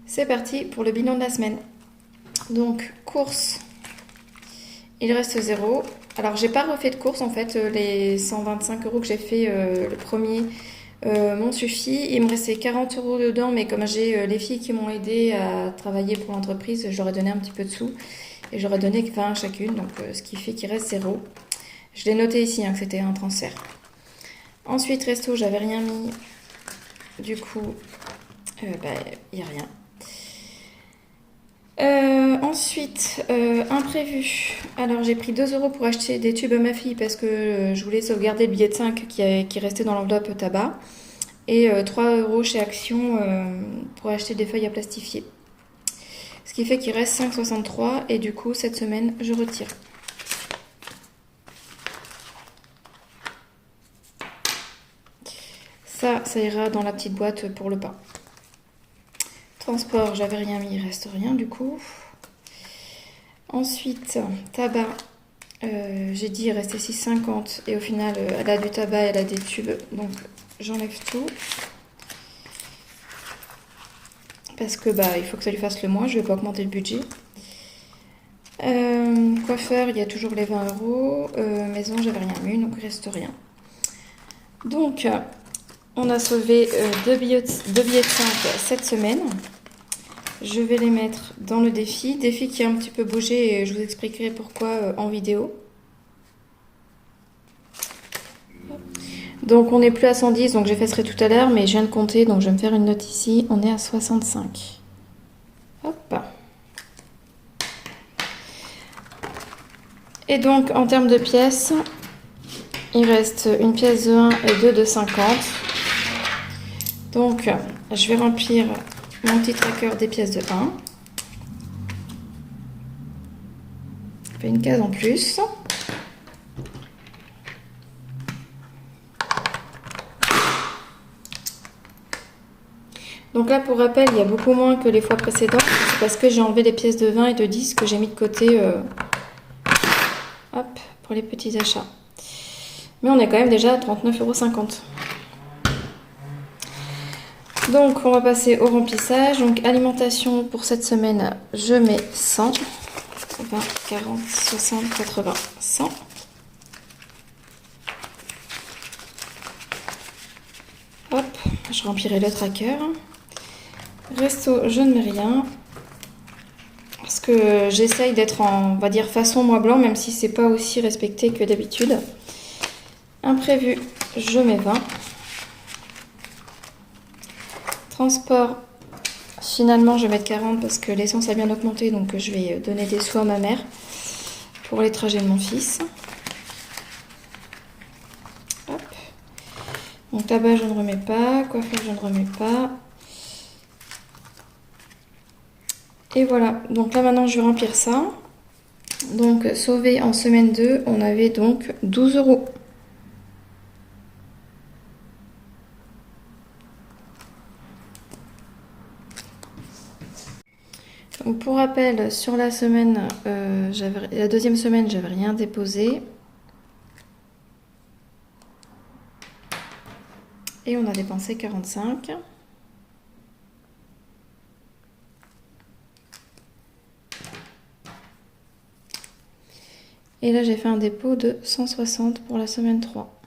C'est parti pour le bilan de la semaine. Donc, course, il reste 0. Alors, j'ai pas refait de course en fait. Les 125 € que j'ai fait le premier m'ont suffi. Il me restait 40 € dedans, mais comme j'ai les filles qui m'ont aidé à travailler pour l'entreprise, j'aurais donné un petit peu de sous et j'aurais donné 20 à chacune, donc ce qui fait qu'il reste 0. Je l'ai noté ici que c'était un transfert. Ensuite, resto, j'avais rien mis. Du coup, il n'y a rien. Ensuite, imprévu. Alors j'ai pris 2 € pour acheter des tubes à ma fille parce que je voulais sauvegarder le billet de 5 qui restait dans l'enveloppe tabac. Et 3 € chez Action pour acheter des feuilles à plastifier. Ce qui fait qu'il reste 5,63 et du coup cette semaine je retire. Ça ira dans la petite boîte pour le pain. Transport, j'avais rien mis, il reste rien du coup. Ensuite, tabac, j'ai dit il restait 6,50 et au final elle a du tabac, elle a des tubes, donc j'enlève tout. Parce que il faut que ça lui fasse le mois, je vais pas augmenter le budget. Coiffeur, il y a toujours les 20 €. Maison, j'avais rien mis, donc il reste rien. Donc, on a sauvé 2 billets de 5 cette semaine. Je vais les mettre dans le défi. Défi qui a un petit peu bougé et je vous expliquerai pourquoi en vidéo. Donc on n'est plus à 110, donc j'effacerai tout à l'heure, mais je viens de compter, donc je vais me faire une note ici. On est à 65. Hop. Et donc en termes de pièces, il reste une pièce de 1 et 2 de 50. Donc je vais remplir mon petit tracker des pièces de 1. Je fais une case en plus. Donc là, pour rappel, il y a beaucoup moins que les fois précédentes. C'est parce que j'ai enlevé les pièces de 20 et de 10 que j'ai mis de côté pour les petits achats. Mais on est quand même déjà à 39,50 €. Donc, on va passer au remplissage. Donc, alimentation pour cette semaine, je mets 100. 20, 40, 60, 80, 100. Hop, je remplirai le tracker. Resto, je ne mets rien. Parce que j'essaye d'être en, on va dire, façon mois blanc, même si c'est pas aussi respecté que d'habitude. Imprévu, je mets 20. Transport, finalement, je vais mettre 40 parce que l'essence a bien augmenté, donc je vais donner des sous à ma mère pour les trajets de mon fils. Hop. Donc tabac, je ne remets pas. Coiffure, je ne remets pas. Et voilà, donc là maintenant je vais remplir ça. Donc sauvé en semaine 2, on avait donc 12 €. Donc pour rappel, sur la semaine, la deuxième semaine, j'avais rien déposé. Et on a dépensé 45. Et là, j'ai fait un dépôt de 160 pour la semaine 3.